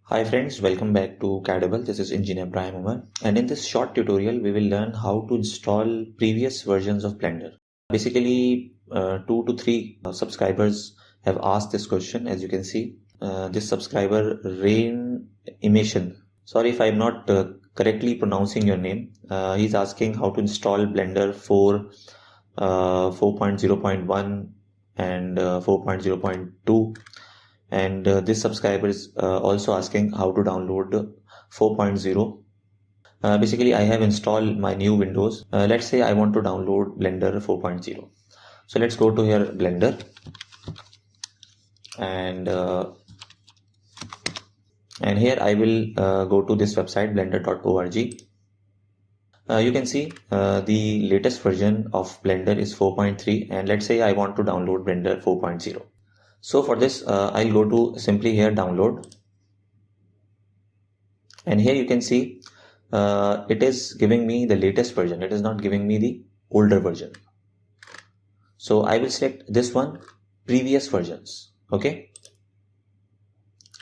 Hi friends, welcome back to CADable. This is Engineer Prime Umar, and in this short tutorial we will learn how to install previous versions of Blender. Basically, 2 to 3 subscribers have asked this question. As you can see, this subscriber Rain Emission. Sorry if I'm not correctly pronouncing your name. He's asking how to install Blender 4, 4.0.1 and 4.0.2. And this subscriber is also asking how to download 4.0. Basically, I have installed my new Windows. Let's say I want to download Blender 4.0. So let's go to here Blender, and here I will go to this website blender.org. You can see the latest version of Blender is 4.3, and let's say I want to download Blender 4.0. So for this, I'll go to simply here download, and here you can see it is giving me the latest version. It is not giving me the older version. So I will select this one, previous versions. Okay.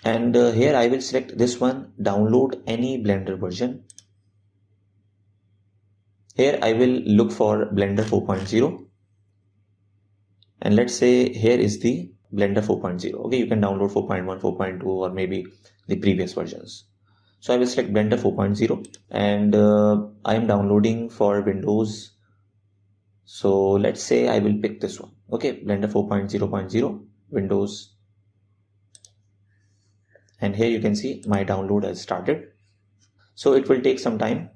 And here I will select this one, download any Blender version. Here I will look for Blender 4.0. And let's say here is the Blender 4.0. Okay, you can download 4.1, 4.2, or maybe the previous versions. So I will select Blender 4.0, and I am downloading for Windows. So let's say I will pick this one. Okay, Blender 4.0.0 Windows. And here you can see my download has started. So it will take some time.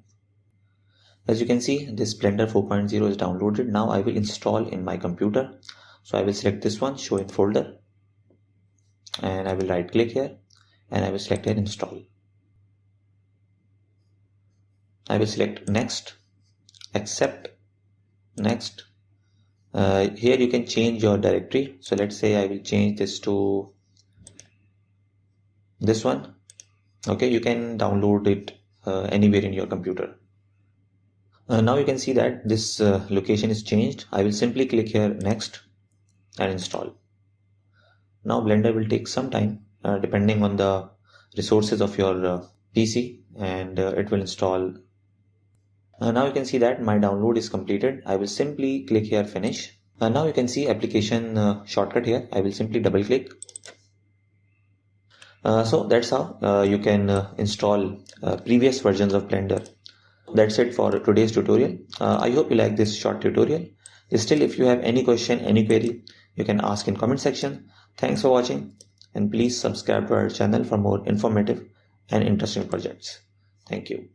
As you can see, this Blender 4.0 is downloaded. Now I will install in my computer. So I will select this one, show in folder, and I will right click here, and I will select here install. I will select next, accept, next. Here you can change your directory. So let's say I will change this to this one. Okay, you can download it anywhere in your computer. Now you can see that this location is changed. I will simply click here next and install. Now Blender will take some time depending on the resources of your PC, and it will install. Now you can see that my download is completed. I will simply click here finish. Now you can see application shortcut here. I will simply double click. So that's how you can install previous versions of Blender. That's it for today's tutorial. I hope you like this short tutorial. Still, if you have any question, any query, you can ask in comment section. Thanks for watching, and please subscribe to our channel for more informative and interesting projects. Thank you.